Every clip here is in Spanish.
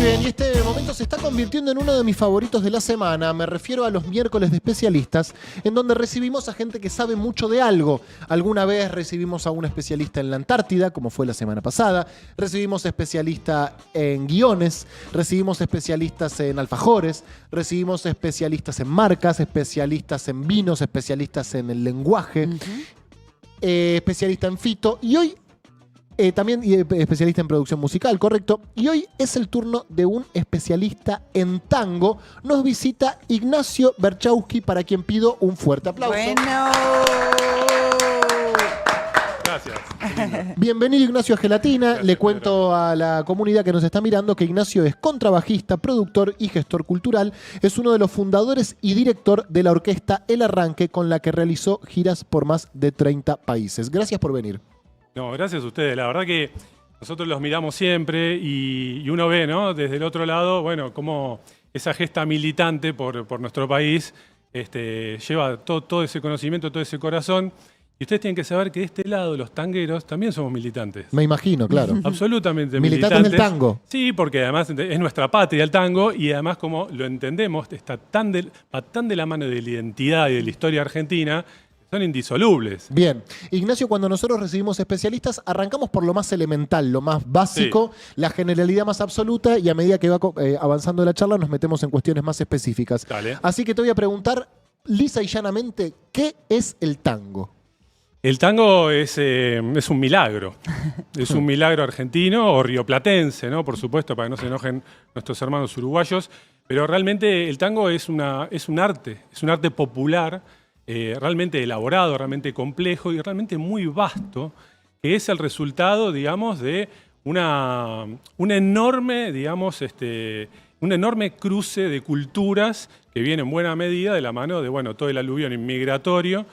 bien, y este momento se está convirtiendo en uno de mis favoritos de la semana. Me refiero a los miércoles de especialistas, en donde recibimos a gente que sabe mucho de algo. Alguna vez recibimos a un especialista en la Antártida, como fue la semana pasada. Recibimos especialista en guiones, recibimos especialistas en alfajores, recibimos especialistas en marcas, especialistas en vinos, especialistas en el lenguaje, especialista en fito, y hoy también especialista en producción musical, correcto. Y hoy es el turno de un especialista en tango. Nos visita Ignacio Berchowski, para quien pido un fuerte aplauso. Bueno. Gracias. Bienvenido, Ignacio, a Gelatina. Gracias, Le cuento a la comunidad que nos está mirando que Ignacio es contrabajista, productor y gestor cultural. Es uno de los fundadores y director de la orquesta El Arranque, con la que realizó giras por más de 30 países. Gracias por venir. No, gracias a ustedes. La verdad que nosotros los miramos siempre y uno ve, ¿no? Desde el otro lado, bueno, cómo esa gesta militante por nuestro país lleva todo ese conocimiento, todo ese corazón. Y ustedes tienen que saber que de este lado, los tangueros, también somos militantes. Me imagino, claro. Absolutamente Militantes del tango. Sí, porque además es nuestra patria el tango y además como lo entendemos, va tan de la mano de la identidad y de la historia argentina, son indisolubles. Bien. Ignacio, cuando nosotros recibimos especialistas, arrancamos por lo más elemental, lo más básico, la generalidad más absoluta, y a medida que va avanzando la charla nos metemos en cuestiones más específicas. Dale. Así que te voy a preguntar, lisa y llanamente, ¿qué es el tango? El tango es un milagro. Es un milagro argentino o rioplatense, ¿no? Por supuesto, para que no se enojen nuestros hermanos uruguayos. Pero realmente el tango es un arte popular, realmente elaborado, realmente complejo y realmente muy vasto, que es el resultado, digamos, de un enorme cruce de culturas que viene en buena medida de la mano de, bueno, todo el aluvión inmigratorio,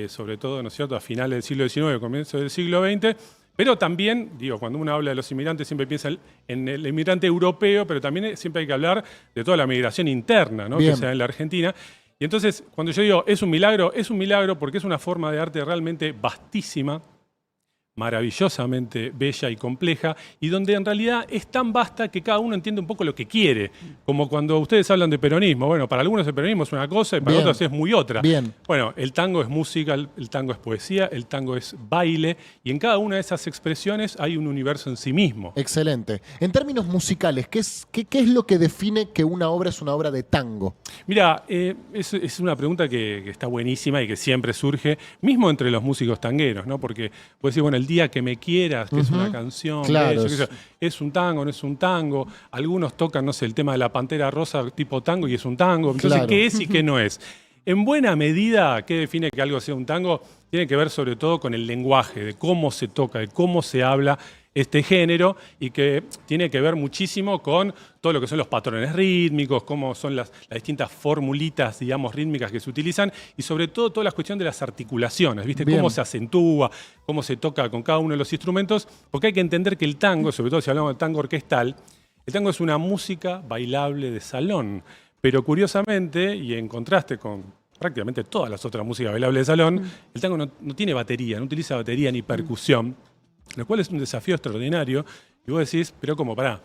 sobre todo, ¿no es cierto?, a finales del siglo XIX, comienzo del siglo XX, pero también, digo, cuando uno habla de los inmigrantes siempre piensa en el inmigrante europeo, pero también siempre hay que hablar de toda la migración interna, ¿no?, que se da en la Argentina. Y entonces, cuando yo digo es un milagro porque es una forma de arte realmente vastísima, maravillosamente bella y compleja, y donde en realidad es tan vasta que cada uno entiende un poco lo que quiere. Como cuando ustedes hablan de peronismo. Bueno, para algunos el peronismo es una cosa y para otros es muy otra. Bien. Bueno, el tango es música, el tango es poesía, el tango es baile, y en cada una de esas expresiones hay un universo en sí mismo. Excelente. En términos musicales, ¿qué es lo que define que una obra es una obra de tango? Mira, es una pregunta que está buenísima y que siempre surge, mismo entre los músicos tangueros, ¿no? Porque puedes decir, bueno, El día que me quieras, que es una canción, claro, es un tango, no es un tango. Algunos tocan, no sé, el tema de la Pantera Rosa tipo tango y es un tango. Entonces, claro. ¿qué es y qué no es? En buena medida, ¿qué define que algo sea un tango? Tiene que ver sobre todo con el lenguaje, de cómo se toca, de cómo se habla este género, y que tiene que ver muchísimo con todo lo que son los patrones rítmicos, cómo son las distintas formulitas, digamos, rítmicas que se utilizan, y sobre todo toda la cuestión de las articulaciones, ¿viste? Bien. Cómo se acentúa, cómo se toca con cada uno de los instrumentos, porque hay que entender que el tango, sobre todo si hablamos del tango orquestal, el tango es una música bailable de salón, pero curiosamente, y en contraste con prácticamente todas las otras músicas bailables de salón, el tango no tiene batería, no utiliza batería ni percusión, lo cual es un desafío extraordinario. Y vos decís, pero ¿cómo? Pará.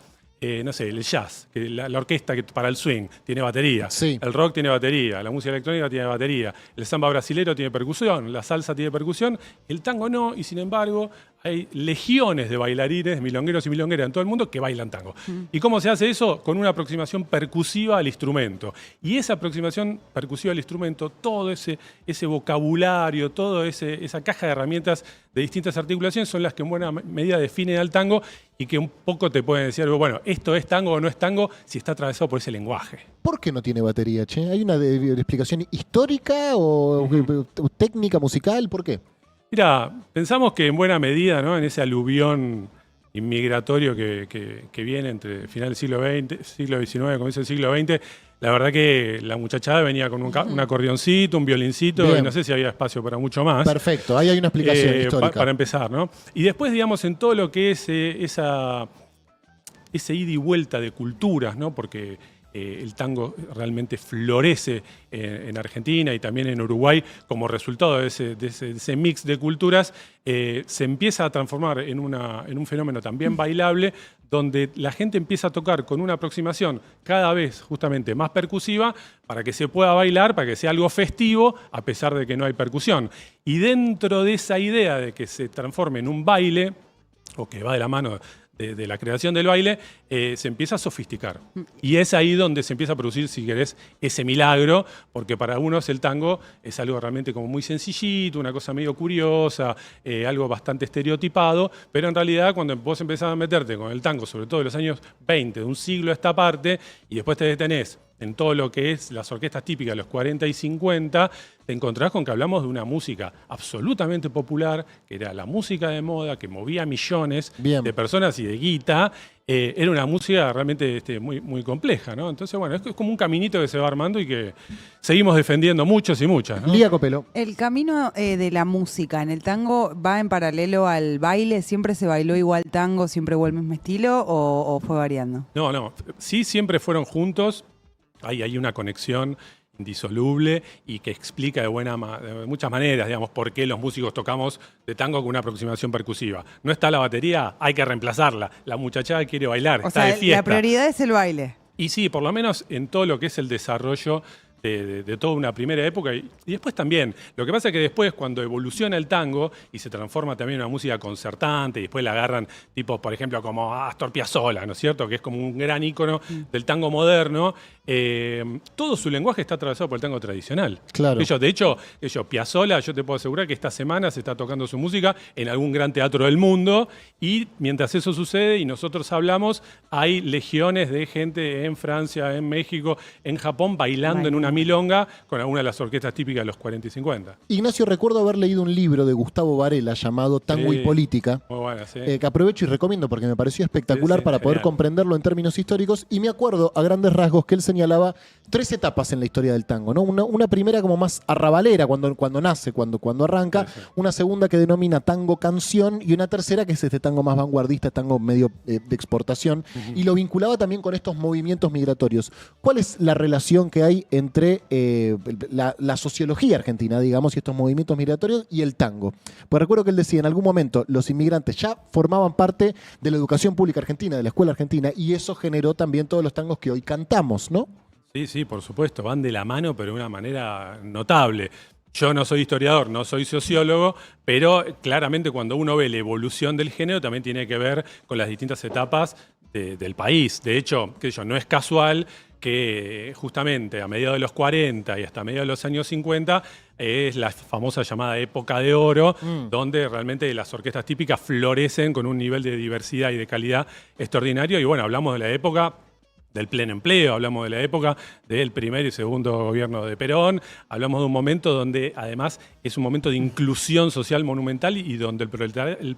No sé, el jazz, que la orquesta que para el swing tiene batería, Sí. el rock tiene batería, la música electrónica tiene batería, el samba brasilero tiene percusión, la salsa tiene percusión, el tango no, y sin embargo hay legiones de bailarines, milongueros y milongueras en todo el mundo que bailan tango. ¿Y cómo se hace eso? Con una aproximación percusiva al instrumento. Y esa aproximación percusiva al instrumento, todo ese vocabulario, toda esa caja de herramientas de distintas articulaciones son las que en buena medida definen al tango y que un poco te pueden decir, bueno, esto es tango o no es tango si está atravesado por ese lenguaje. ¿Por qué no tiene batería, che? ¿Hay una explicación histórica o técnica musical? ¿Por qué? Mira, pensamos que en buena medida, ¿no?, en ese aluvión inmigratorio que viene entre final del siglo XIX, comienzo del siglo XX, la verdad que la muchachada venía con un acordeoncito, un violincito, Bien. y no sé si había espacio para mucho más. Perfecto, ahí hay una explicación histórica. Para empezar, ¿no? Y después, digamos, en todo lo que es ese ida y vuelta de culturas, ¿no? Porque el tango realmente florece en Argentina y también en Uruguay como resultado de ese mix de culturas, se empieza a transformar en un fenómeno también bailable, donde la gente empieza a tocar con una aproximación cada vez justamente más percusiva para que se pueda bailar, para que sea algo festivo, a pesar de que no hay percusión. Y dentro de esa idea de que se transforme en un baile, o que va de la mano de la creación del baile, se empieza a sofisticar. Y es ahí donde se empieza a producir, si querés, ese milagro, porque para algunos el tango es algo realmente como muy sencillito, una cosa medio curiosa, algo bastante estereotipado, pero en realidad cuando vos empezás a meterte con el tango, sobre todo de los años 20, de un siglo a esta parte, y después te detenés en todo lo que es las orquestas típicas de los 40 y 50, te encontrás con que hablamos de una música absolutamente popular, que era la música de moda, que movía millones de personas y de guita. Era una música realmente muy, muy compleja, ¿no? Entonces, bueno, es como un caminito que se va armando y que seguimos defendiendo muchos y muchas, ¿no? Lía Copelo. El camino de la música en el tango va en paralelo al baile. ¿Siempre se bailó igual tango, siempre hubo el mismo estilo o fue variando? No, sí siempre fueron juntos. Hay una conexión indisoluble y que explica de muchas maneras, digamos, por qué los músicos tocamos de tango con una aproximación percusiva. No está la batería, hay que reemplazarla. La muchachada quiere bailar, está de fiesta. La prioridad es el baile. Y sí, por lo menos en todo lo que es el desarrollo de toda una primera época y después también. Lo que pasa es que después, cuando evoluciona el tango y se transforma también en una música concertante y después la agarran tipos, por ejemplo, como Astor Piazzolla, ¿no es cierto?, que es como un gran ícono del tango moderno, todo su lenguaje está atravesado por el tango tradicional. Claro. De hecho, Piazzolla, yo te puedo asegurar que esta semana se está tocando su música en algún gran teatro del mundo y mientras eso sucede y nosotros hablamos, hay legiones de gente en Francia, en México, en Japón, bailando en una milonga con alguna de las orquestas típicas de los 40 y 50. Ignacio, recuerdo haber leído un libro de Gustavo Varela llamado Tango y Política, muy bueno, sí. Que aprovecho y recomiendo porque me pareció espectacular para poder comprenderlo en términos históricos, y me acuerdo a grandes rasgos que él señalaba 3 etapas en la historia del tango, ¿no? Una primera como más arrabalera, cuando nace, cuando arranca, una segunda que denomina tango canción y una tercera que es este tango más vanguardista, tango medio de exportación, y lo vinculaba también con estos movimientos migratorios. ¿Cuál es la relación que hay entre la sociología argentina, digamos, y estos movimientos migratorios y el tango? Pues recuerdo que él decía, en algún momento los inmigrantes ya formaban parte de la educación pública argentina, de la escuela argentina, y eso generó también todos los tangos que hoy cantamos, ¿no? Sí, por supuesto, van de la mano, pero de una manera notable. Yo no soy historiador, no soy sociólogo, pero claramente cuando uno ve la evolución del género también tiene que ver con las distintas etapas del país. De hecho, no es casual que justamente a mediados de los 40 y hasta mediados de los años 50 es la famosa llamada época de oro, donde realmente las orquestas típicas florecen con un nivel de diversidad y de calidad extraordinario. Y bueno, hablamos de la época del pleno empleo, hablamos de la época del primer y segundo gobierno de Perón, hablamos de un momento donde además es un momento de inclusión social monumental y donde el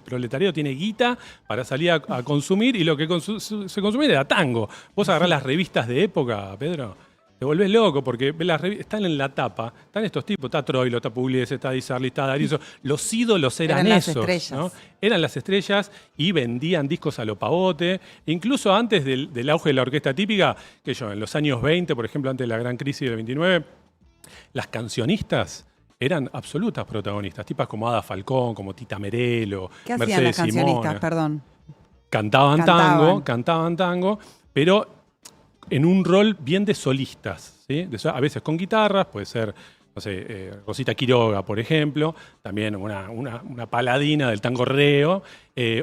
proletariado tiene guita para salir a consumir y lo que se consumía era tango. Vos agarrás las revistas de época, Pedro, te volvés loco porque las están en la tapa, están estos tipos, está Troilo, está Pugliese, está Di Sarli, está D'Arienzo. Los ídolos eran esos, las estrellas. ¿no? Eran las estrellas y vendían discos a lo pavote. Incluso antes del auge de la orquesta típica, en los años 20, por ejemplo, antes de la gran crisis del 29, las cancionistas eran absolutas protagonistas, tipas como Ada Falcón, como Tita Merelo, ¿Qué Mercedes hacían las cancionistas? Simone. Perdón. Cantaban tango, pero en un rol bien de solistas, ¿sí? A veces con guitarras, puede ser, no sé, Rosita Quiroga, por ejemplo, también una paladina del tango reo,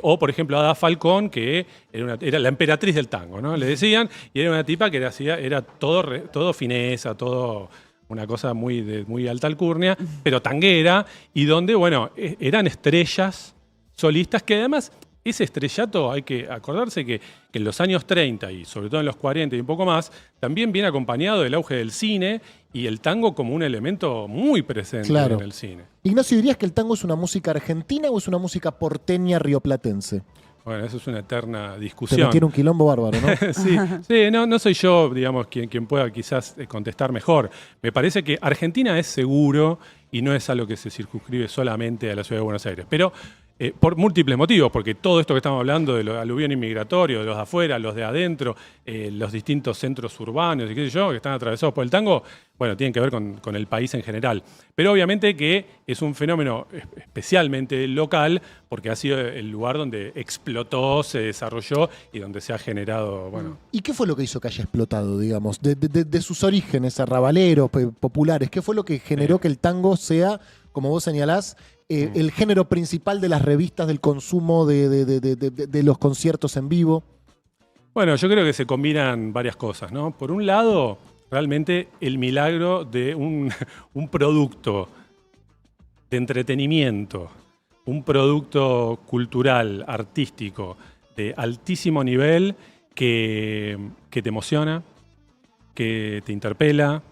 o por ejemplo Ada Falcón, que era la emperatriz del tango, ¿no? Le decían, y era una tipa que era todo fineza, todo una cosa muy alta alcurnia, pero tanguera, y donde, bueno, eran estrellas solistas que además ese estrellato hay que acordarse que en los años 30 y sobre todo en los 40 y un poco más, también viene acompañado del auge del cine y el tango como un elemento muy presente en el cine. Ignacio, ¿dirías que el tango es una música argentina o es una música porteña rioplatense? Bueno, eso es una eterna discusión. Te metieron un quilombo bárbaro, ¿no? Sí, no soy yo, digamos, quien pueda quizás contestar mejor. Me parece que Argentina es seguro y no es algo que se circunscribe solamente a la ciudad de Buenos Aires. Pero por múltiples motivos, porque todo esto que estamos hablando de los aluviones inmigratorios, de los de afuera, los de adentro, los distintos centros urbanos y qué sé yo, que están atravesados por el tango, bueno, tienen que ver con el país en general. Pero obviamente que es un fenómeno especialmente local, porque ha sido el lugar donde explotó, se desarrolló y donde se ha generado, bueno. ¿Y qué fue lo que hizo que haya explotado, digamos, de sus orígenes arrabaleros, populares? ¿Qué fue lo que generó que el tango sea, como vos señalás, el género principal de las revistas, del consumo, de los conciertos en vivo? Bueno, yo creo que se combinan varias cosas, ¿no? Por un lado, realmente el milagro de un producto de entretenimiento, un producto cultural, artístico, de altísimo nivel que te emociona, que te interpela,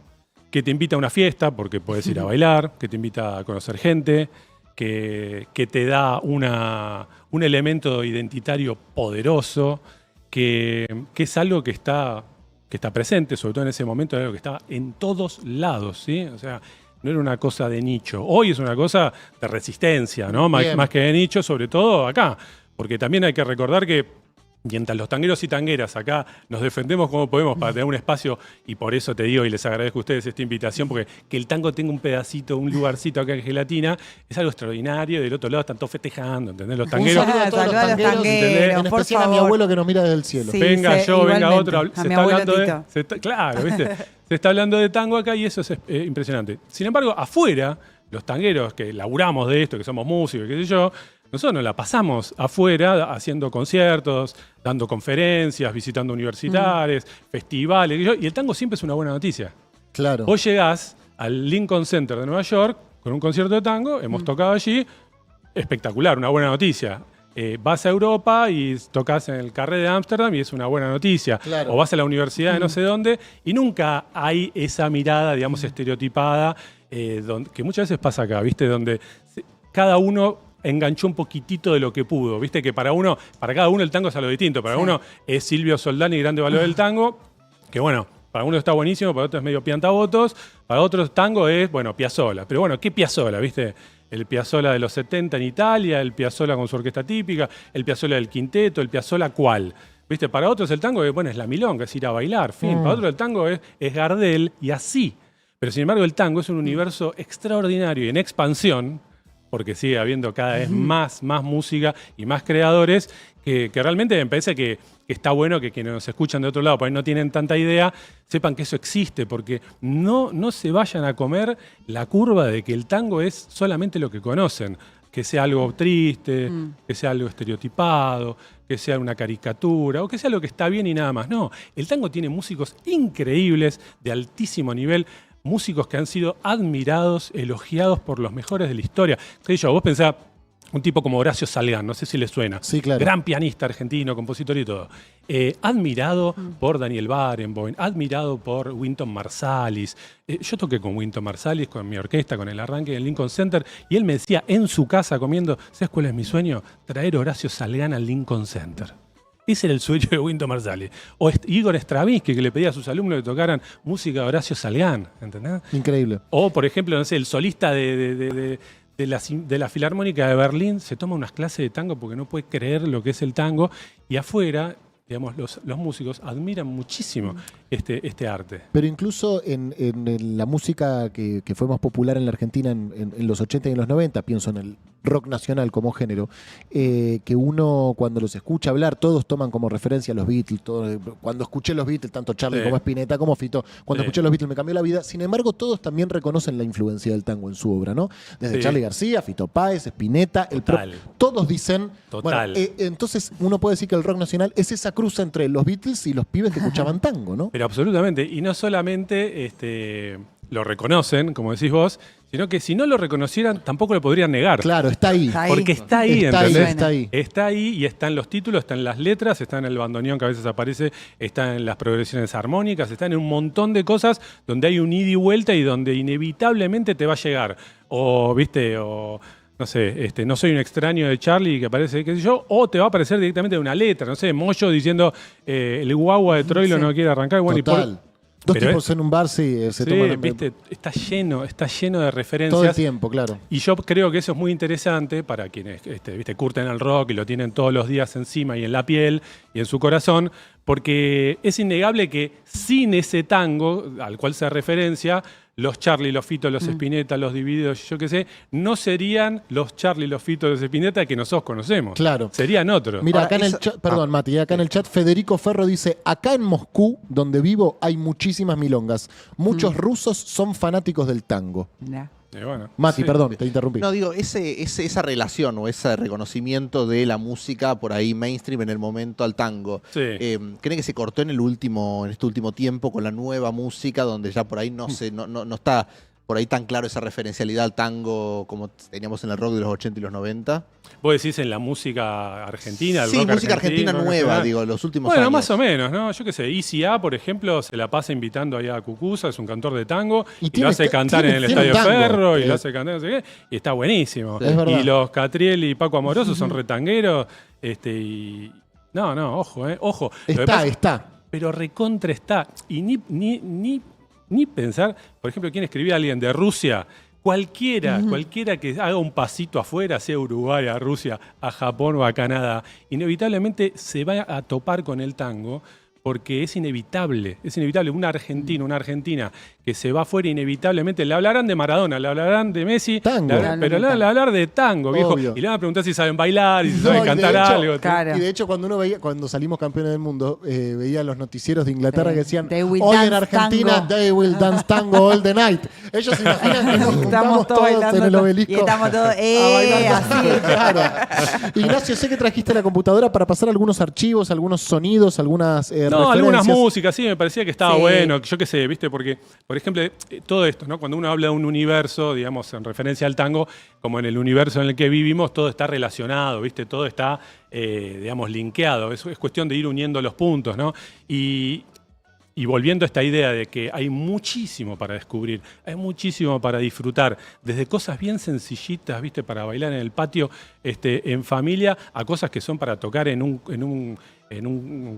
que te invita a una fiesta, porque puedes ir a bailar, que te invita a conocer gente, que te da un elemento identitario poderoso, que es algo que está presente, sobre todo en ese momento, es algo que estaba en todos lados, ¿sí? O sea, no era una cosa de nicho. Hoy es una cosa de resistencia, ¿no? Más que de nicho, sobre todo acá. Porque también hay que recordar que mientras los tangueros y tangueras acá nos defendemos como podemos para tener un espacio, y por eso te digo y les agradezco a ustedes esta invitación, porque que el tango tenga un pedacito, un lugarcito acá en Gelatina, es algo extraordinario. Del otro lado están todos festejando, ¿entendés? Los tangueros. Un saludo a todos los Saluda a los tangueros, tangueros, en por especial a mi favor. abuelo que nos mira desde el cielo. Sí, Venga yo, venga igualmente. otro. A Se mi está abuelo hablando Tito. claro, ¿viste? Se está hablando de tango acá y eso es impresionante. Sin embargo, afuera, los tangueros que laburamos de esto, que somos músicos, qué sé yo, nosotros nos la pasamos afuera haciendo conciertos, dando conferencias, visitando universidades, festivales, qué sé yo, y el tango siempre es una buena noticia. Claro. Vos llegás al Lincoln Center de Nueva York con un concierto de tango, hemos tocado allí, espectacular, una buena noticia. Vas a Europa y tocas en el Carré de Ámsterdam y es una buena noticia. Claro. O vas a la universidad de no sé dónde y nunca hay esa mirada, digamos, estereotipada, que muchas veces pasa acá, ¿viste? Donde cada uno enganchó un poquitito de lo que pudo. Viste que para cada uno el tango es algo distinto. Para uno es Silvio Soldani, grande valor del tango, que bueno, para uno está buenísimo, para otro es medio piantabotos, para otros tango es, bueno, Piazzolla. Pero bueno, ¿qué Piazzolla, viste? El Piazzolla de los 70 en Italia, el Piazzolla con su orquesta típica, el Piazzolla del quinteto, el Piazzolla ¿cuál? ¿Viste? Para otros el tango es, bueno, es la milonga, es ir a bailar, fin. Para otros el tango es Gardel y así. Pero sin embargo el tango es un universo extraordinario y en expansión, porque sigue habiendo cada vez más música y más creadores, que realmente me parece que está bueno que quienes nos escuchan de otro lado, por ahí no tienen tanta idea, sepan que eso existe, porque no se vayan a comer la curva de que el tango es solamente lo que conocen, que sea algo triste, que sea algo estereotipado, que sea una caricatura, o que sea lo que está bien y nada más. No, el tango tiene músicos increíbles, de altísimo nivel, músicos que han sido admirados, elogiados por los mejores de la historia. ¿Qué sé yo? Vos pensás, un tipo como Horacio Salgán, no sé si le suena. Sí, claro. Gran pianista argentino, compositor y todo. Admirado por Daniel Barenboim, admirado por Wynton Marsalis. Yo toqué con Wynton Marsalis, con mi orquesta, con el arranque del Lincoln Center, y él me decía en su casa comiendo, ¿sabes cuál es mi sueño? Traer a Horacio Salgán al Lincoln Center. Ese era el sueño de Wynton Marsalis. O Igor Stravinsky, que le pedía a sus alumnos que tocaran música de Horacio Salgán, ¿entendés? Increíble. O, por ejemplo, no sé, el solista de la Filarmónica de Berlín se toma unas clases de tango porque no puede creer lo que es el tango. Y afuera, digamos, los músicos admiran muchísimo este arte. Pero incluso en la música que fue más popular en la Argentina en los 80 y en los 90, pienso en el rock nacional como género, que uno cuando los escucha hablar, todos toman como referencia a los Beatles. Cuando escuché los Beatles, tanto Charlie como Spinetta como Fito, cuando escuché los Beatles me cambió la vida. Sin embargo, todos también reconocen la influencia del tango en su obra, ¿no? Desde Charly García, Fito Páez, Spinetta, todos dicen... Total. Bueno, entonces uno puede decir que el rock nacional es esa cruz entre los Beatles y los pibes que escuchaban tango, ¿no? Pero absolutamente. Y no solamente lo reconocen, como decís vos, sino que si no lo reconocieran, tampoco lo podrían negar. Claro, está ahí. Está ahí. Porque está ahí, Está ahí, ¿entendés? está ahí. Está ahí y están los títulos, están las letras, está en el bandoneón que a veces aparece, está en las progresiones armónicas, está en un montón de cosas donde hay un ida y vuelta y donde inevitablemente te va a llegar. O, viste, o... No sé, no soy un extraño de Charlie que aparece, qué sé yo, o te va a aparecer directamente una letra, no sé, Moyo diciendo el guagua de Troilo no quiere arrancar. Bueno, Total. Dos Pero tipos en un bar, sí, se toman viste, está lleno de referencias. todo el tiempo, claro. Y yo creo que eso es muy interesante para quienes viste, curten el rock y lo tienen todos los días encima y en la piel y en su corazón, porque es innegable que sin ese tango al cual se referencia, los Charlie, los Fito, los Spinetta, los Divididos, yo qué sé, no serían los Charlie, los Fito, los Spinetta que nosotros conocemos. Claro. Serían otros. Mira, Ahora, acá en el chat, perdón, Mati, acá en el chat Federico Ferro dice, acá en Moscú, donde vivo, hay muchísimas milongas. Muchos rusos son fanáticos del tango. Mirá. Bueno, Mati, sí. perdón, te interrumpí. No, digo, esa relación o ese reconocimiento de la música por ahí mainstream en el momento al tango, Sí. ¿creen que se cortó en este último tiempo con la nueva música donde ya por ahí no está por ahí tan claro esa referencialidad al tango como teníamos en el rock de los 80 y los 90? Vos decís en la música argentina, el Sí, rock música argentina argentino, nueva, nacional. digo, los últimos Bueno, años. más o menos, ¿no? Yo qué sé, Easy A, por ejemplo, se la pasa invitando allá a Cucuza, es un cantor de tango, Y y tiene- lo hace cantar en el tiene Estadio tango. Ferro, y lo hace cantar no sé qué, y está buenísimo. Es verdad. Y los Catriel y Paco Amoroso son retangueros, y... No, ojo, ojo. Lo que pasa- Está. pero recontra está. Y ni pensar, por ejemplo, quién escribía a alguien de Rusia. Cualquiera que haga un pasito afuera, sea Uruguay, a Rusia, a Japón o a Canadá, inevitablemente se va a topar con el tango porque es inevitable. Un argentino, una argentina que se va afuera inevitablemente, le hablarán de Maradona, le hablarán de Messi, Tango. pero le van a hablar de tango, viejo. Obvio. Y le van a preguntar si saben bailar y si No, saben y de cantar hecho- algo. Claro. Y de hecho, cuando salimos campeones del mundo, veía los noticieros de Inglaterra Sí. que decían, They will hoy en dance Argentina, tango". they will dance tango all the night. Ellos se imaginan que nos juntamos Estamos todos bailando en el obelisco. y estamos todos, a bailar así. Claro. Ignacio, sé que trajiste la computadora para pasar algunos archivos, algunos sonidos, algunas No, algunas referencias. músicas, sí, me parecía que estaba Sí. bueno, yo qué sé, ¿viste? Porque, por ejemplo, todo esto, ¿no? Cuando uno habla de un universo, digamos, en referencia al tango, como en el universo en el que vivimos, todo está relacionado, ¿viste? Todo está, digamos, linkeado. Es cuestión de ir uniendo los puntos, ¿no? Y volviendo a esta idea de que hay muchísimo para descubrir, hay muchísimo para disfrutar, desde cosas bien sencillitas, ¿viste? Para bailar en el patio, en familia, a cosas que son para tocar en un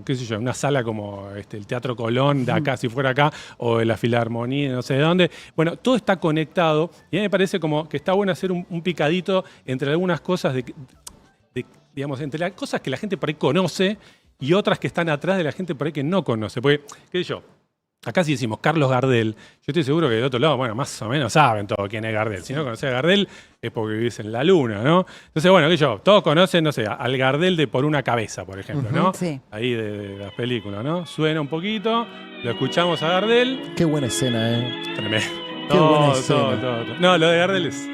qué sé yo, en una sala como el Teatro Colón, de acá, si fuera acá, o en la Filarmonía, no sé de dónde. Bueno, todo está conectado y a mí me parece como que está bueno hacer un picadito entre algunas cosas digamos, entre las cosas que la gente por ahí conoce y otras que están atrás de la gente por ahí que no conoce. Porque, qué sé yo, acá si decimos Carlos Gardel, yo estoy seguro que del otro lado, bueno, más o menos saben todo quién es Gardel. Si no conocés a Gardel es porque vivís en la luna, ¿no? Entonces, bueno, qué sé yo, todos conocen, no sé, al Gardel de Por una cabeza, por ejemplo, ¿no? Sí. Ahí de las películas, ¿no? Suena un poquito, lo escuchamos a Gardel. Qué buena escena, ¿eh? Tremendo. Qué buena escena. Todo. No, lo de Gardel es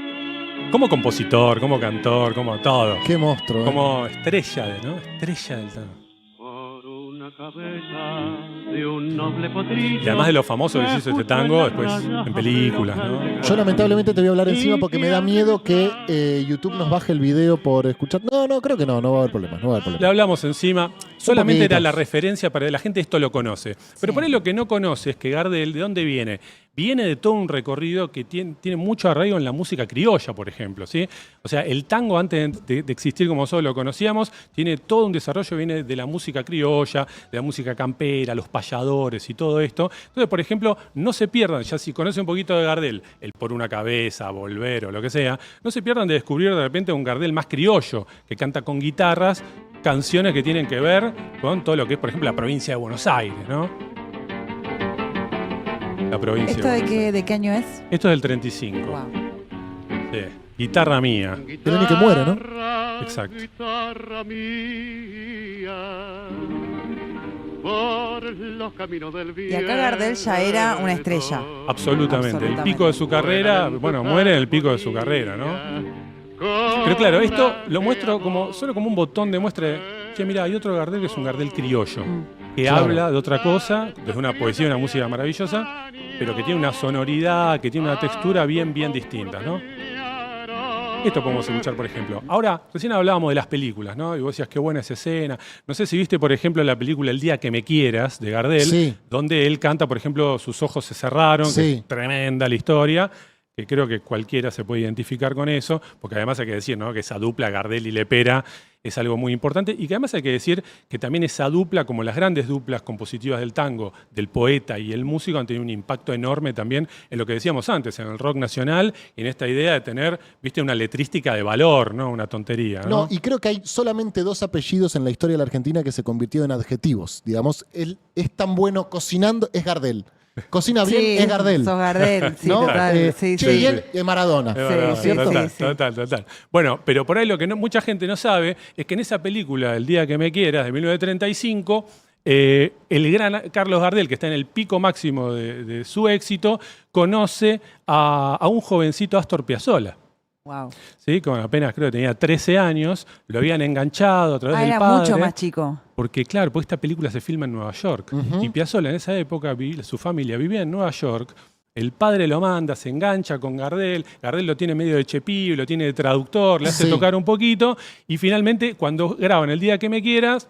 como compositor, como cantor, como todo. Qué monstruo. ¿eh? Como estrella, ¿no? Estrella del tango. Por una cabeza de un noble potrillo. Y además de lo famoso que se hizo este tango, después en películas, ¿no? Yo lamentablemente te voy a hablar encima porque me da miedo que YouTube nos baje el video por escuchar. No, creo que no va a haber problemas. No va a haber Le problemas. hablamos encima. Solamente poquito. era la referencia para la gente, esto lo conoce. Pero Sí. por ahí lo que no conoce es que Gardel, ¿de dónde viene? Viene de todo un recorrido que tiene mucho arraigo en la música criolla, por ejemplo, ¿sí? O sea, el tango, antes de existir como solo lo conocíamos, tiene todo un desarrollo, viene de la música criolla, de la música campera, los payadores y todo esto. Entonces, por ejemplo, no se pierdan, ya si conocen un poquito de Gardel, el Por una cabeza, Volver o lo que sea, no se pierdan de descubrir de repente un Gardel más criollo, que canta con guitarras, canciones que tienen que ver con todo lo que es, por ejemplo, la provincia de Buenos Aires, ¿no? La provincia ¿Esto Buenos Aires. de qué año es? Esto es del 35. Wow. Sí. Guitarra mía. El año que muere, ¿no? Exacto. Guitarra mía, por los caminos del Y acá Gardel ya era una viento. estrella. Absolutamente. El Absolutamente. pico de su carrera, bueno, muere en el pico de su carrera, ¿no? Pero claro, esto lo muestro solo como un botón de muestra de, che, mira, hay otro Gardel que es un Gardel criollo, que Claro. habla de otra cosa, desde una poesía y una música maravillosa, pero que tiene una sonoridad, que tiene una textura bien, bien distinta, ¿no? Esto podemos escuchar, por ejemplo. Ahora, recién hablábamos de las películas, ¿no? Y vos decías, qué buena esa escena. No sé si viste, por ejemplo, la película El día que me quieras, de Gardel, Sí. donde él canta, por ejemplo, Sus ojos se cerraron, que Sí. es tremenda la historia, que creo que cualquiera se puede identificar con eso, porque además hay que decir, ¿no?, que esa dupla Gardel y Lepera es algo muy importante, y que además hay que decir que también esa dupla, como las grandes duplas compositivas del tango, del poeta y el músico, han tenido un impacto enorme también en lo que decíamos antes, en el rock nacional, y en esta idea de tener, viste, una letrística de valor, ¿no? Una tontería, ¿no? No, y creo que hay solamente 2 apellidos en la historia de la Argentina que se convirtió en adjetivos. Digamos, él es tan bueno cocinando, es Gardel. Cocina bien, Sí, es Gardel. sos Gardel, sí, ¿No? total. Sí, Che, sí. y él es Maradona. Es verdad, sí, ¿cierto? sí, sí. Total. Bueno, pero por ahí lo que mucha gente no sabe es que en esa película, El día que me quieras, de 1935, el gran Carlos Gardel, que está en el pico máximo de su éxito, conoce a un jovencito Astor Piazzolla. Wow. ¿Sí? Con apenas, creo que tenía 13 años, lo habían enganchado a través del Era padre. mucho más chico. Porque claro, porque esta película se filma en Nueva York. Y Piazzolla en esa época, su familia vivía en Nueva York. El padre lo manda, se engancha con Gardel. Gardel lo tiene medio de chepío, lo tiene de traductor, le hace Sí. tocar un poquito. Y finalmente, cuando graban El día que me quieras,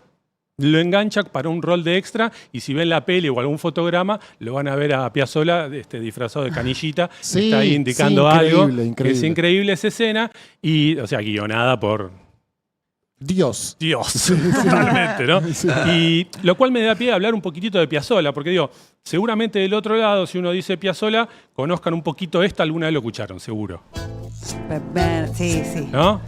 lo engancha para un rol de extra. Y si ven la peli o algún fotograma, lo van a ver a Piazzolla disfrazado de canillita. Sí, que está ahí indicando sí, algo. increíble, Que es increíble. increíble esa escena. Y, o sea, guionada por Dios. Dios, totalmente, ¿no? Sí. Y lo cual me da pie a hablar un poquitito de Piazzolla, porque digo, seguramente del otro lado, si uno dice Piazzolla, conozcan un poquito esto, alguna vez lo escucharon, seguro, Sí, sí. ¿no?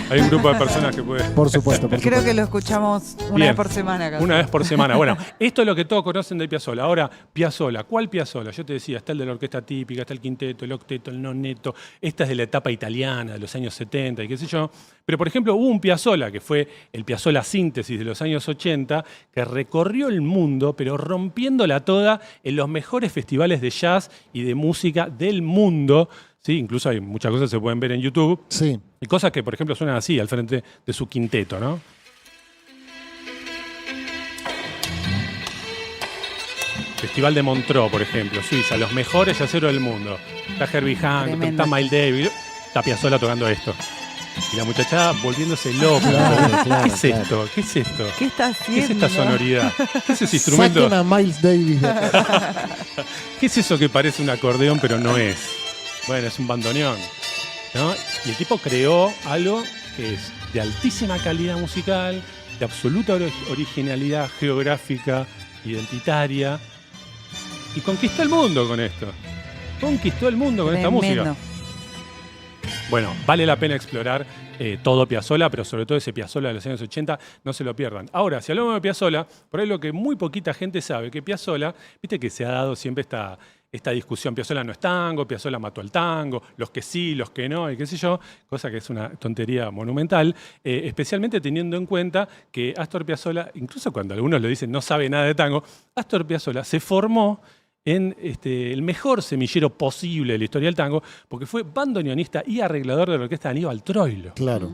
Hay un grupo de personas que puede... Por supuesto, por Creo supuesto. que lo escuchamos una Bien. vez por semana. Acá. Una vez por semana. Bueno, esto es lo que todos conocen de Piazzolla. Ahora, Piazzolla, ¿cuál Piazzolla? Yo te decía, está el de la orquesta típica, está el quinteto, el octeto, el noneto. Esta es de la etapa italiana, de los años 70 y qué sé yo. Pero, por ejemplo, hubo un Piazzolla, que fue el Piazzolla síntesis de los años 80, que recorrió el mundo, pero rompiéndola toda en los mejores festivales de jazz y de música del mundo. Sí, incluso hay muchas cosas que se pueden ver en YouTube. Sí. Y cosas que, por ejemplo, suenan así al frente de su quinteto, ¿no? Festival de Montreux, por ejemplo, Suiza, los mejores yaceros del mundo. Está Herbie Hancock, Tremendo. está Miles Davis, está Piazzolla tocando esto. Y la muchachada volviéndose loca. Claro, ¿Qué es claro. esto? ¿Qué es esto? ¿Qué está ¿Qué es haciendo? esta sonoridad? ¿Qué es ese instrumento? Saquen a Miles Davis de acá. ¿Qué es eso que parece un acordeón pero no es? Bueno, es un bandoneón, ¿no? Y el tipo creó algo que es de altísima calidad musical, de absoluta originalidad geográfica, identitaria, y conquistó el mundo con esto. Conquistó el mundo con esta Tremendo. música. Bueno, vale la pena explorar todo Piazzolla, pero sobre todo ese Piazzolla de los años 80, no se lo pierdan. Ahora, si hablamos de Piazzolla, por ahí lo que muy poquita gente sabe, que Piazzolla, viste que se ha dado siempre esta discusión, Piazzolla no es tango, Piazzolla mató al tango, los que sí, los que no, y qué sé yo, cosa que es una tontería monumental, especialmente teniendo en cuenta que Astor Piazzolla, incluso cuando algunos lo dicen no sabe nada de tango, Astor Piazzolla se formó en el mejor semillero posible de la historia del tango, porque fue bandoneonista y arreglador de la orquesta de Aníbal Troilo. Claro.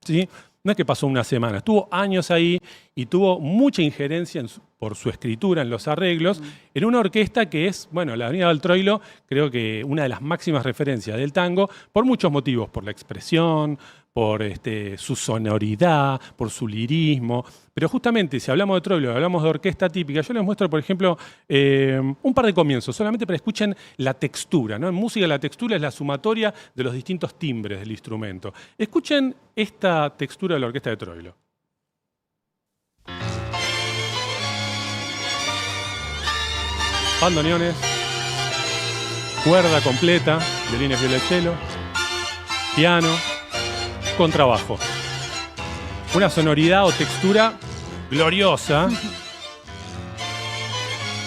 ¿Sí? No es que pasó una semana, estuvo años ahí y tuvo mucha injerencia por su escritura en los arreglos, en una orquesta que es, bueno, la Aníbal Troilo, creo que una de las máximas referencias del tango, por muchos motivos, por la expresión, por su sonoridad, por su lirismo. Pero justamente, si hablamos de Troilo, hablamos de orquesta típica, yo les muestro, por ejemplo, un par de comienzos, solamente para que escuchen la textura, ¿no? En música la textura es la sumatoria de los distintos timbres del instrumento. Escuchen esta textura de la orquesta de Troilo. Bandoneones, cuerda completa, violines, violonchelo, piano, contrabajo. Una sonoridad o textura gloriosa.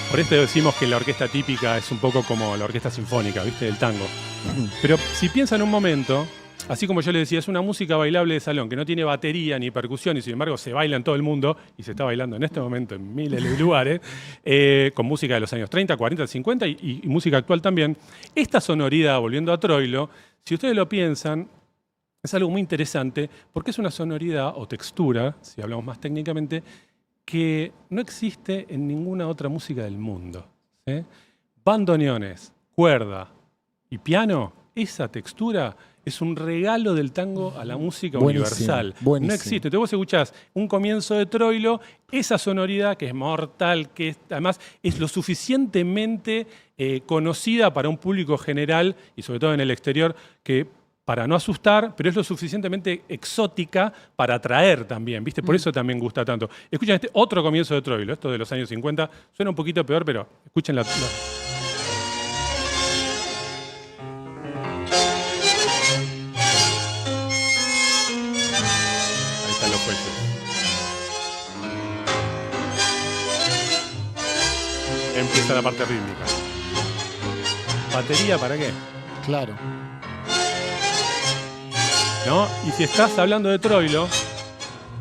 Por esto decimos que la orquesta típica es un poco como la orquesta sinfónica, ¿viste? Del tango. Pero si piensan un momento, así como yo les decía, es una música bailable de salón que no tiene batería ni percusión y sin embargo se baila en todo el mundo y se está bailando en este momento en miles de lugares, con música de los años 30, 40, 50 y música actual también. Esta sonoridad, volviendo a Troilo, si ustedes lo piensan, es algo muy interesante porque es una sonoridad o textura, si hablamos más técnicamente, que no existe en ninguna otra música del mundo. ¿Sí? Bandoneones, cuerda y piano esa textura es un regalo del tango a la música Buenísimo, universal. buenísimo. No existe. Entonces vos escuchás un comienzo de Troilo, esa sonoridad que es mortal, además es lo suficientemente conocida para un público general y sobre todo en el exterior, que para no asustar, pero es lo suficientemente exótica para atraer también, ¿viste? Por eso también gusta tanto. Escuchen este otro comienzo de Troilo, esto de los años 50, suena un poquito peor, pero escuchen la... Ahí están los fuelles. Empieza la parte rítmica. ¿Batería para qué? Claro. ¿No? Y si estás hablando de Troilo,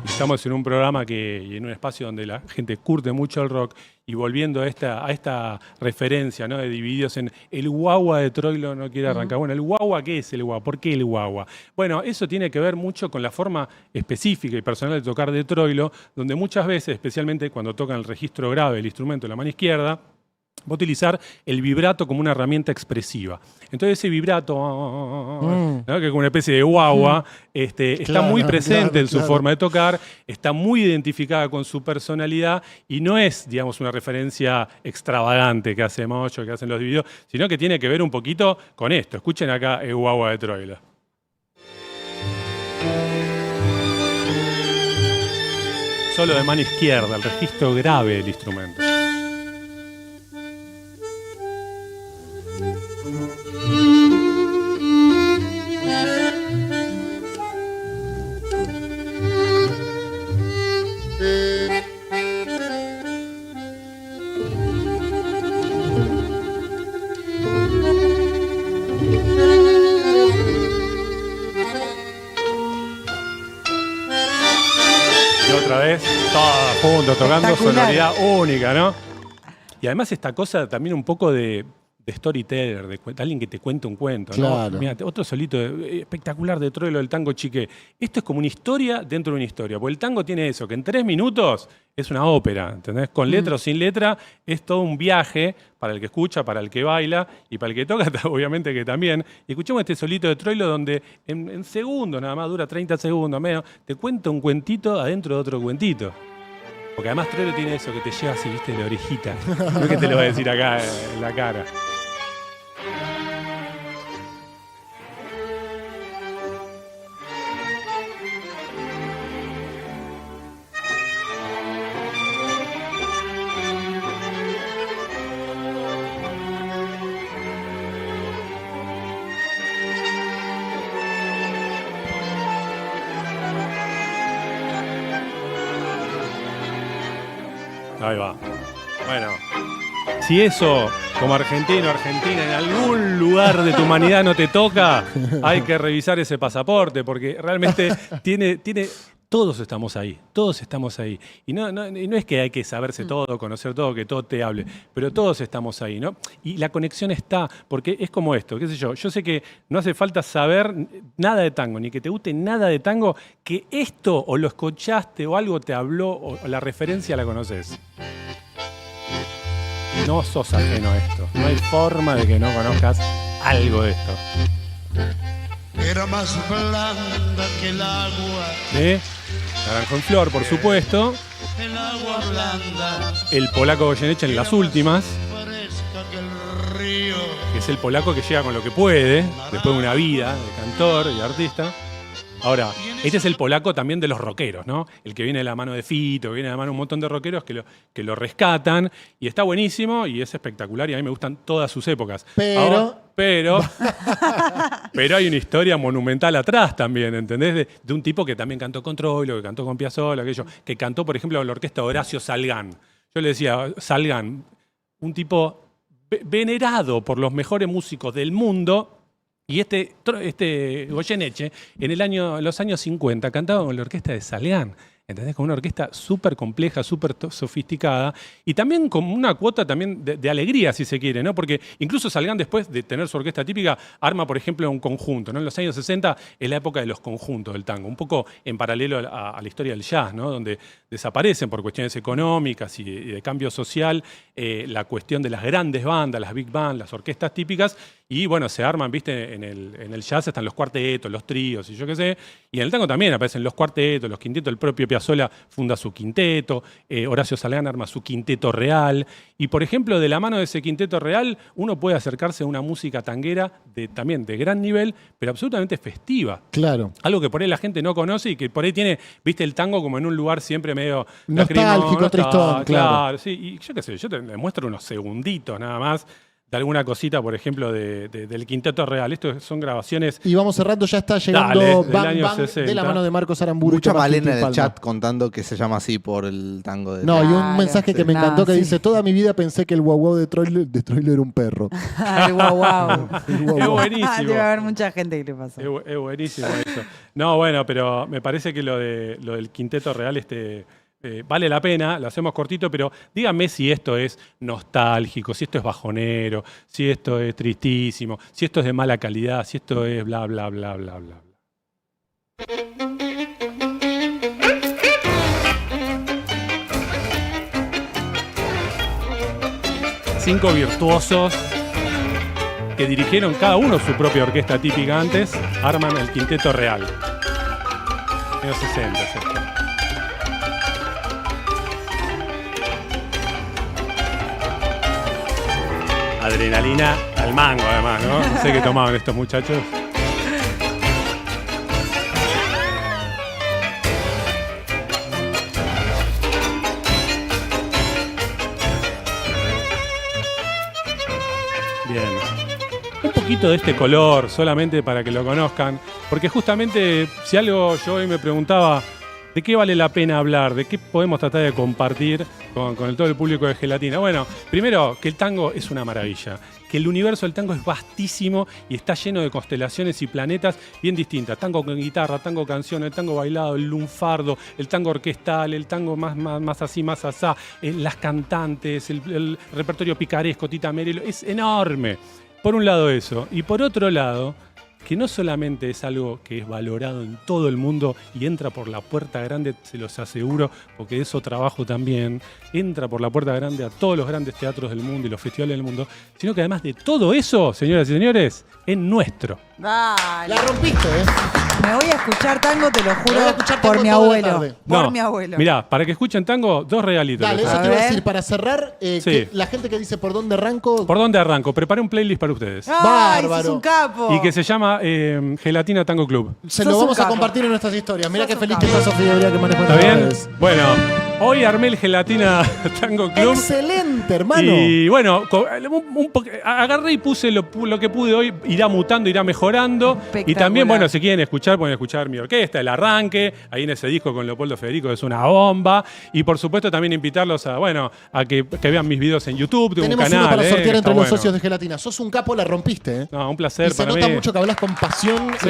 estamos en un programa y en un espacio donde la gente curte mucho el rock, y volviendo a esta referencia, ¿no?, de divididos en el guagua de Troilo no quiere arrancar. Bueno, ¿el guagua qué es el guagua? ¿Por qué el guagua? Bueno, eso tiene que ver mucho con la forma específica y personal de tocar de Troilo, donde muchas veces, especialmente cuando tocan el registro grave del instrumento en la mano izquierda, va a utilizar el vibrato como una herramienta expresiva. Entonces ese vibrato, ¿no?, que es como una especie de guagua, está Claro, muy presente en su claro. forma de tocar, está muy identificada con su personalidad y no es, digamos, una referencia extravagante que hace Mocho, que hacen los divididos, sino que tiene que ver un poquito con esto. Escuchen acá el guagua de Troilo. Solo de mano izquierda, el registro grave del instrumento. Y otra vez, todos juntos, tocando Espectacular. sonoridad única, ¿no? Y además esta cosa también un poco de storyteller, de alguien que te cuenta un cuento, ¿no? Claro. Mirá, otro solito espectacular de Troilo del tango chique. Esto es como una historia dentro de una historia, porque el tango tiene eso, que en 3 minutos es una ópera, ¿entendés? Con letra o sin letra, es todo un viaje para el que escucha, para el que baila y para el que toca, obviamente que también. Y escuchemos este solito de Troilo donde en segundos, nada más dura 30 segundos, menos, te cuenta un cuentito adentro de otro cuentito. Porque además Troilo tiene eso, que te lleva así, viste, la orejita. No es que te lo va a decir acá en la cara. Ahí va. Bueno, si eso, como argentino, argentina, en algún lugar de tu humanidad no te toca, hay que revisar ese pasaporte, porque realmente tiene todos estamos ahí, todos estamos ahí. Y no es que hay que saberse todo, conocer todo, que todo te hable, pero todos estamos ahí, ¿no? Y la conexión está, porque es como esto, qué sé yo sé que no hace falta saber nada de tango, ni que te guste nada de tango, que esto o lo escuchaste o algo te habló o la referencia la conoces. No sos ajeno a esto, no hay forma de que no conozcas algo de esto. Era más blanda que el agua, ¿Sí? Naranjo en Flor, por supuesto. el agua blanda, El polaco Goyeneche en las últimas, fresca que el río. que es el polaco que llega con lo que puede, después de una vida de cantor y artista. Ahora, este es el polaco también de los rockeros, ¿no? El que viene de la mano de Fito, que viene de la mano de un montón de rockeros que lo rescatan, y está buenísimo y es espectacular, y a mí me gustan todas sus épocas. Pero- Pero hay una historia monumental atrás también, ¿entendés? De un tipo que también cantó con Troilo, que cantó con Piazzolla, que cantó, por ejemplo, en la orquesta de Horacio Salgán. Yo le decía, Salgán, un tipo venerado por los mejores músicos del mundo. Y este Goyeneche, en los años 50, cantaba con la orquesta de Salgán, ¿entendés? Con una orquesta súper compleja, súper sofisticada, y también con una cuota también de alegría, si se quiere, ¿no? Porque incluso Salgán, después de tener su orquesta típica, arma, por ejemplo, un conjunto, ¿no? En los años 60 es la época de los conjuntos del tango, un poco en paralelo a la historia del jazz, ¿no? Donde desaparecen por cuestiones económicas y de cambio social la cuestión de las grandes bandas, las big bands, las orquestas típicas, Y bueno, se arman, viste, en el jazz están los cuartetos, los tríos y yo qué sé. Y en el tango también aparecen los cuartetos, los quintetos. El propio Piazzolla funda su quinteto. Horacio Salgán arma su quinteto real. Y por ejemplo, de la mano de ese quinteto real, uno puede acercarse a una música tanguera también de gran nivel, pero absolutamente festiva. Claro. Algo que por ahí la gente no conoce y que por ahí tiene, viste, el tango como en un lugar siempre medio Nostálgico, tristón, claro. Sí, y yo qué sé, yo te muestro unos segunditos nada más de alguna cosita, por ejemplo, del Quinteto Real. Esto son grabaciones. Y vamos cerrando, ya está llegando Dale, del Bang año Bang 60. de la mano de Marcos Aramburu. Mucha y Tomás Malena en Quintín el Palma. chat contando que se llama así por el tango de... No, y un Claro. mensaje que me No, encantó que sí. dice: toda mi vida pensé que el guau guau de Troilo era un perro. Ay, guau, guau. El guau Es guau. buenísimo. Debe haber mucha gente que le pasó. Es buenísimo eso. No, bueno, pero me parece que lo del Quinteto Real vale la pena, lo hacemos cortito, pero dígame si esto es nostálgico, si esto es bajonero, si esto es tristísimo, si esto es de mala calidad, si esto es bla, bla, bla, bla, bla. Cinco virtuosos que dirigieron cada uno su propia orquesta típica antes, arman el Quinteto Real. Años 60, ¿sí? Adrenalina al mango, además, ¿no? No sé qué tomaban estos muchachos. Bien. Un poquito de este color, solamente para que lo conozcan, porque justamente si algo yo hoy me preguntaba, ¿de qué vale la pena hablar? ¿De qué podemos tratar de compartir con todo el público de Gelatina? Bueno, primero, que el tango es una maravilla, que el universo del tango es vastísimo y está lleno de constelaciones y planetas bien distintas. Tango con guitarra, tango canción, el tango bailado, el lunfardo, el tango orquestal, el tango más así, más asá, las cantantes, el repertorio picaresco, Tita Merelo, es enorme. Por un lado eso, y por otro lado, que no solamente es algo que es valorado en todo el mundo y entra por la puerta grande, se los aseguro, porque de eso trabajo también, entra por la puerta grande a todos los grandes teatros del mundo y los festivales del mundo, sino que además de todo eso, señoras y señores, es nuestro. Dale. La rompiste, ¿eh? Me voy a escuchar tango, te lo juro, voy a escuchar por tango mi toda la abuelo. tarde. Por mi abuelo. Mirá, para que escuchen tango, 2 regalitos. Dale, les eso traigo. te iba a ver. decir. Para cerrar, Sí. que la gente que dice por dónde arranco. ¿Por dónde arranco? Preparé un playlist para ustedes. ¡Ay, Bárbaro. sos un capo! Y que se llama Gelatina Tango Club. Se Sos lo un vamos a capo. compartir en nuestras historias. Mira Sos qué un feliz capo. que está Sofía Ibrea que manejó ¿Está estas bien? redes. Bueno, hoy armé el Gelatina Tango Club. Excelente, hermano. Y bueno, agarré y puse lo que pude hoy, irá mutando, irá mejorando. Y Espectacular. también, bueno, si quieren escuchar, pueden escuchar mi orquesta, el arranque, ahí en ese disco con Leopoldo Federico, que es una bomba. Y por supuesto también invitarlos a que vean mis videos en YouTube, tengo Tenemos un canal. uno para sortear que entre está los bueno. socios de Gelatina. Sos un capo, la rompiste, ¿eh? No, un placer Y se para nota mí. mucho que hablas con pasión Sí,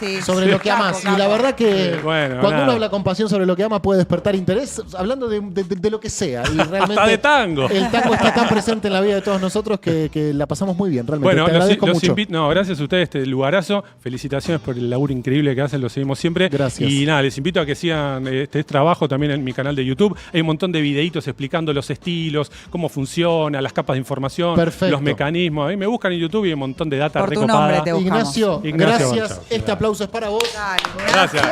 sí. sobre Sí. lo que amas. Capo, Y la capo. verdad que Sí, bueno, cuando nada. uno habla con pasión sobre lo que ama puede despertar interés, hablando de lo que sea. Y realmente Hasta de tango. el tango está tan presente en la vida de todos nosotros que la pasamos muy bien, realmente. Bueno, Te agradezco mucho. invito. No, gracias a ustedes, este lugarazo. Felicitaciones por el laburo increíble que hacen, lo seguimos siempre. Gracias. Y nada, les invito a que sigan este trabajo también en mi canal de YouTube. Hay un montón de videitos explicando los estilos, cómo funciona, las capas de información, Perfecto. los mecanismos. Ahí me buscan en YouTube y hay un montón de data Por tu recopada. nombre te buscamos. Ignacio, Ignacio gracias. González. Este aplauso es para vos. Dale, Gracias.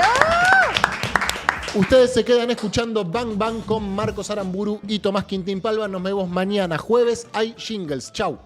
Ustedes se quedan escuchando Bang Bang con Marcos Aramburu y Tomás Quintín Palma. Nos vemos mañana jueves. Hay jingles. Chau.